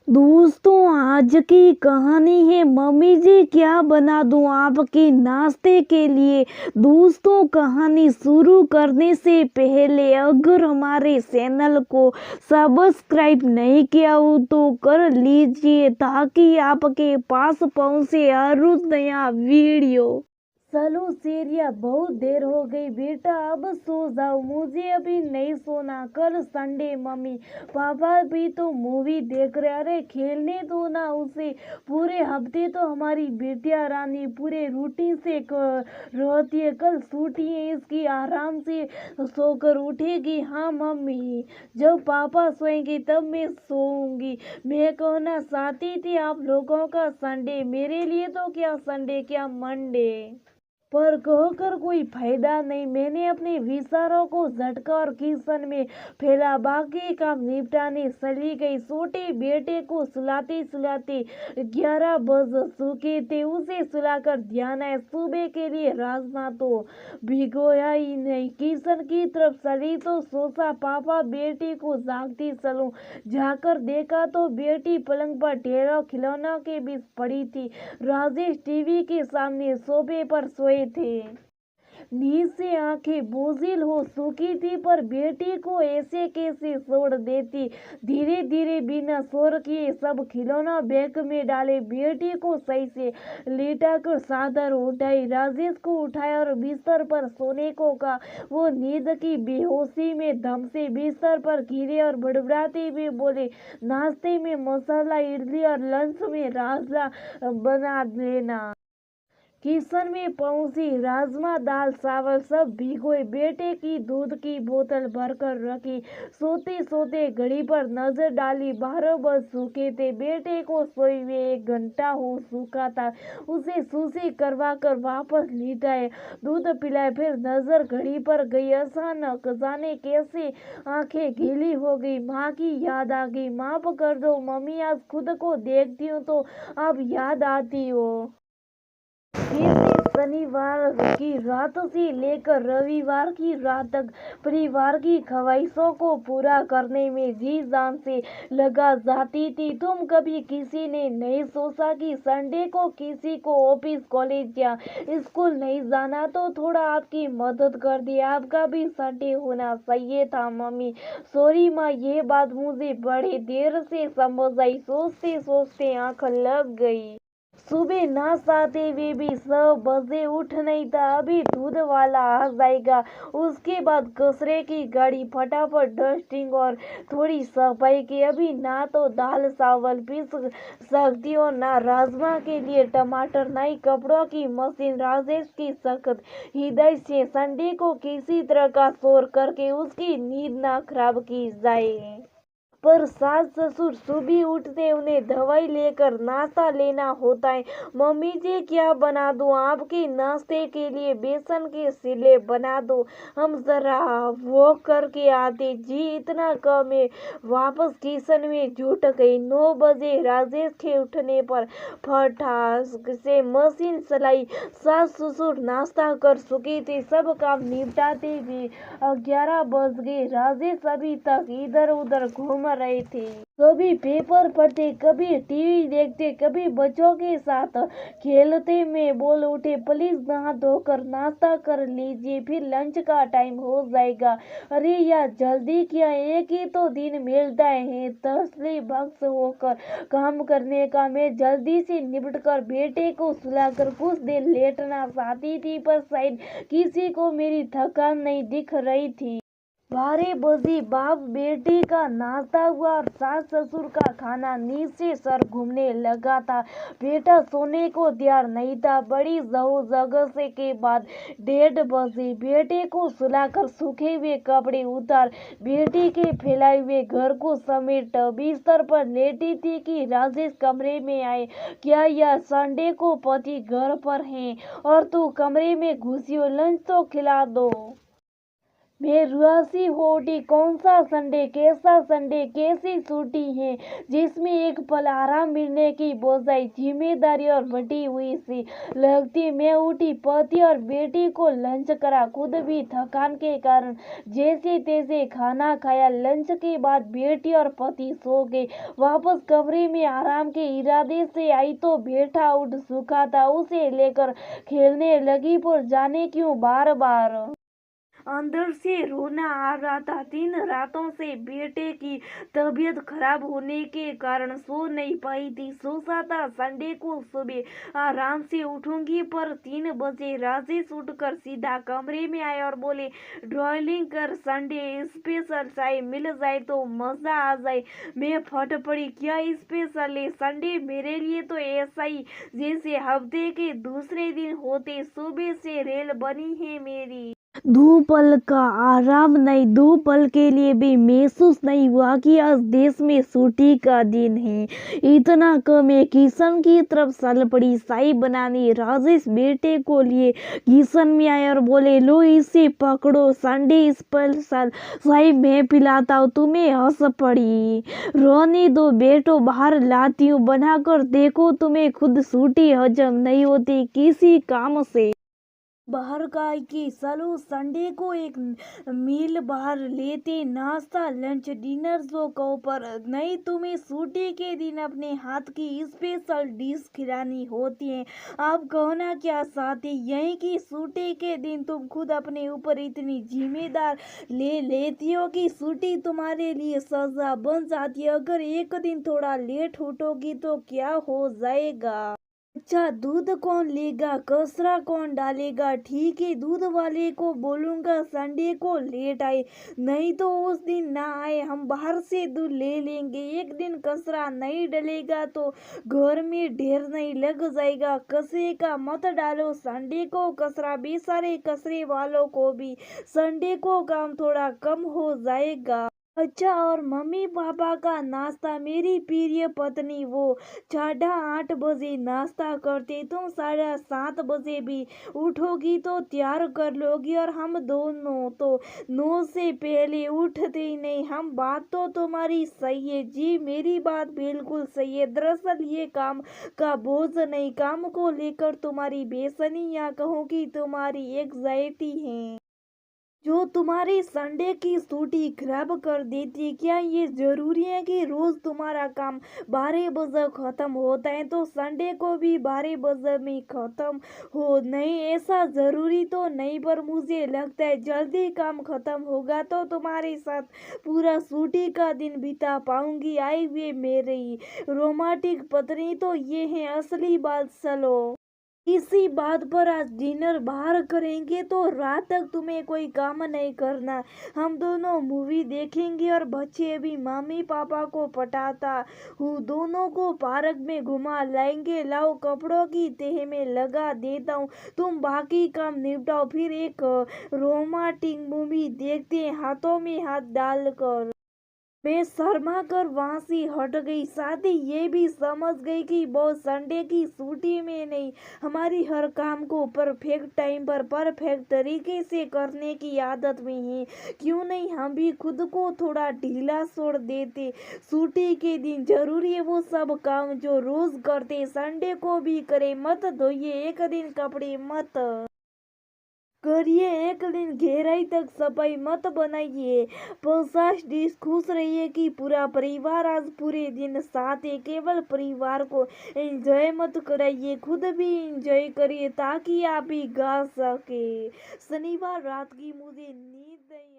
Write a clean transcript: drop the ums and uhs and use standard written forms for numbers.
दोस्तों, आज की कहानी है मम्मी जी क्या बना दूं आपके नाश्ते के लिए। दोस्तों, कहानी शुरू करने से पहले अगर हमारे चैनल को सब्सक्राइब नहीं किया हो तो कर लीजिए ताकि आपके पास पहुंचे हर रोज नया वीडियो। चलो शेरिया, बहुत देर हो गई बेटा, अब सो जाओ। मुझे अभी नहीं सोना, कल संडे, मम्मी पापा भी तो मूवी देख रहे। अरे खेलने दो ना उसे, पूरे हफ्ते तो हमारी बेटिया रानी पूरे रूटीन से रहती है। कल छुट्टी है इसकी, आराम से सोकर उठेगी। हाँ मम्मी, जब पापा सोएंगे तब मैं सोऊंगी। मैं कहना चाहती थी आप लोगों का संडे, मेरे लिए तो क्या संडे क्या मंडे, पर कहकर कोई फायदा नहीं। मैंने अपने विचारों को झटका और किचन में फैला, बाकी काम निपटाने चली गई। छोटे बेटे को सुलाते सुलाते 11 बज चुके थे। उसे सुलाकर ध्यान आया सुबह के लिए राजमा तो भिगोया ही नहीं। किचन की तरफ चली तो सोचा पापा बेटी को जागती चलूं। जाकर देखा तो बेटी पलंग पर ढेरों खिलौनों के बीच पड़ी थी। राजेश टीवी के सामने सोफे पर सोए थे। नींद से आंखें बोझिल हो चुकी थी, पर बेटी को ऐसे कैसे छोड़ देती। धीरे धीरे बिना शोर किए सब खिलौना बैग में डाले, बेटी को सही से लेटाकर चादर उठाई, राजेश को उठाया और बिस्तर पर सोने को कहा। वो नींद की बेहोशी में दम से बिस्तर पर गिरे और बड़बड़ाते हुए बोले, नाश्ते में मसाला इडली और लंच में राजमा बना लेना। किचन में पहुंची, राजमा दाल चावल सब भिगोए, बेटे की दूध की बोतल भरकर रखी। सोते सोते घड़ी पर नजर डाली, 12 बज चुके थे। बेटे को सोए हुए 1 घंटा हो चुका था। उसे सुशी करवा कर वापस लिटाए, दूध पिलाए, फिर नजर घड़ी पर गई। अचानक जाने कैसे आंखें गीली हो गई। माँ की याद आ गई। माफ कर दो मम्मी, आज खुद को देखती हूँ तो आप याद आती हो। फिर से शनिवार की रात से लेकर रविवार की रात तक परिवार की ख्वाहिशों को पूरा करने में जी जान से लगा जाती थी। तुम कभी किसी ने नहीं सोचा कि संडे को किसी को ऑफिस कॉलेज या स्कूल नहीं जाना तो थोड़ा आपकी मदद कर दी। आपका भी संडे होना चाहिए था मम्मी। सॉरी माँ, ये बात मुझे बड़ी देर से समझ आई। सोचते सोचते आंख लग गई। सुबह नाश्ता आते हुए भी 6 बजे उठ नहीं था। अभी दूध वाला आ जाएगा, उसके बाद कचरे की गाड़ी, फटाफट डस्टिंग और थोड़ी सफाई की। अभी ना तो दाल चावल पीस सकती हो, ना राजमा के लिए टमाटर, ना ही कपड़ों की मशीन। राजेश की सख्त हिदायत से संडे को किसी तरह का शोर करके उसकी नींद ना खराब की जाए। पर सास ससुर सुबह उठते उन्हें दवाई लेकर नाश्ता लेना होता है। मम्मी जी क्या बना दूं आपके नाश्ते के लिए? बेसन के चीले बना दो, हम जरा वो करके आते। जी इतना कम मैं वापस किचन में जुट गई। 9 बजे राजेश के उठने पर फटाक से मशीन चलाई। सास ससुर नाश्ता कर चुके थे। सब काम निपटाते हुए 11 बज गए। राजेश अभी तक इधर उधर घूम रहे थे। कभी पेपर पढ़ते, कभी टीवी देखते, कभी बच्चों के साथ खेलते। में बोल उठे, प्लीज नहा धोकर नाश्ता कर लीजिए, फिर लंच का टाइम हो जाएगा। अरे यार जल्दी क्या, एक ही तो दिन मिलता है तसली बख्श होकर काम करने का। मैं जल्दी से निपट कर बेटे को सुलाकर कुछ देर लेटना चाहती थी, पर शायद किसी को मेरी थकान नहीं दिख रही थी। 12 बजे बाप बेटी का नाश्ता हुआ और सास ससुर का खाना। नींद से सर घूमने लगा था। बेटा सोने को तैयार नहीं था। बड़ी जगह से के बाद 1:30 बजे बेटे को सुलाकर सूखे हुए कपड़े उतार, बेटी के फैलाए हुए घर को समेट बिस्तर पर लेटी थी कि राजेश कमरे में आए। क्या यह संडे को पति घर पर हैं और तू कमरे में घुसी हो? लंच तो खिला दो। मैं रुआसी होटी कौन सा संडे कैसा संडे कैसी छुट्टी है जिसमें एक पल आराम मिलने की बजाय जिम्मेदारी और बटी हुई सी लगती। मैं उठी, पति और बेटी को लंच करा, खुद भी थकान के कारण जैसे तैसे खाना खाया। लंच के बाद बेटी और पति सो गए। वापस कमरे में आराम के इरादे से आई तो बेटा उठ सूखा था, उसे लेकर खेलने लगी, पर जाने क्यों बार बार अंदर से रोना आ रहा था। 3 रातों से बेटे की तबीयत खराब होने के कारण सो नहीं पाई थी। सोचा था संडे को सुबह आराम से उठूंगी, पर 3 बजे राजेश उठकर सीधा कमरे में आए और बोले, ड्राइंग कर, संडे स्पेशल चाय मिल जाए तो मजा आ जाए। मैं फट पड़ी, क्या स्पेशल है? संडे मेरे लिए तो ऐसा ही जैसे हफ्ते के दूसरे दिन होते। सुबह से रेल बनी है मेरी। 2 पल का आराम नहीं, 2 पल के लिए भी महसूस नहीं हुआ कि आज देश में छुट्टी का दिन है। इतना कम है, किशन की तरफ चल पड़ी चाय बनाने। राजेश बेटे को लिए किशन में आए और बोले, लो इसे पकड़ो, संडे स्पेशल चाय मैं पिलाता हूँ तुम्हें। हंस पड़ी, रोने दो बेटो, बाहर लाती हूँ बनाकर, देखो तुम्हें खुद छुट्टी हजम नहीं होती किसी काम से। बाहर का कि चलो संडे को एक मील बाहर लेते, नाश्ता लंच डिनर जो कहो, पर नहीं, तुम्हें छुट्टी के दिन अपने हाथ की स्पेशल डिश खिलानी होती है। आप कहना क्या चाहते, यही कि छुट्टी के दिन तुम खुद अपने ऊपर इतनी जिम्मेदार ले लेती हो कि छुट्टी तुम्हारे लिए सजा बन जाती है। अगर एक दिन थोड़ा लेट उठोगी तो क्या हो जाएगा? अच्छा, दूध कौन लेगा, कचरा कौन डालेगा? ठीक है, दूध वाले को बोलूंगा संडे को लेट आए, नहीं तो उस दिन ना आए, हम बाहर से दूध ले लेंगे। एक दिन कचरा नहीं डलेगा तो घर में ढेर नहीं लग जाएगा। कचरे का मत डालो संडे को कचरा, बेचारे कचरे वालों को भी संडे को काम थोड़ा कम हो जाएगा। अच्छा, और मम्मी पापा का नाश्ता? मेरी प्रिय पत्नी वो 8:30 बजे नाश्ता करते, तुम 7:30 बजे भी उठोगी तो तैयार कर लोगी, और हम दोनों तो 9 से पहले उठते ही नहीं। हम बात तो तुम्हारी सही है जी, मेरी बात बिल्कुल सही है। दरअसल ये काम का बोझ नहीं, काम को लेकर तुम्हारी बेचैनी या कहूँ कि तुम्हारी एंग्जाइटी है जो तुम्हारी संडे की छुट्टी खराब कर देती। क्या ये जरूरी है कि रोज तुम्हारा काम 12 बजे खत्म होता है तो संडे को भी 12 बजे में खत्म हो? नहीं, ऐसा जरूरी तो नहीं, पर मुझे लगता है जल्दी काम खत्म होगा तो तुम्हारे साथ पूरा छुट्टी का दिन बिता पाऊंगी। आई वे मेरी रोमांटिक पत्नी, तो ये है असली बात। चलो इसी बात पर आज डिनर बाहर करेंगे तो रात तक तुम्हें कोई काम नहीं करना। हम दोनों मूवी देखेंगे और बच्चे भी मम्मी पापा को पटाता हूँ, दोनों को पार्क में घुमा लाएंगे। लाओ कपड़ों की तह में लगा देता हूँ, तुम बाकी काम निपटाओ, फिर एक रोमांटिक मूवी देखते हैं हाथों में हाथ डालकर। मैं शर्मा कर वहां से हट गई। साथ ही ये भी समझ गई कि बहुत संडे की छुट्टी में नहीं, हमारी हर काम को परफेक्ट टाइम पर परफेक्ट तरीके से करने की आदत में है। क्यों नहीं हम भी खुद को थोड़ा ढीला छोड़ देते? छुट्टी के दिन जरूरी है वो सब काम जो रोज करते संडे को भी करे। मत धोइए एक दिन कपड़े, मत करिए एक दिन गहराई तक सफाई, मत बनाइए 50 डिश। खुश रहिए कि पूरा परिवार आज पूरे दिन साथ है। केवल परिवार को एंजॉय मत कराइए, खुद भी एंजॉय करिए ताकि आप भी गा सके। शनिवार रात की मुझे नींद नहीं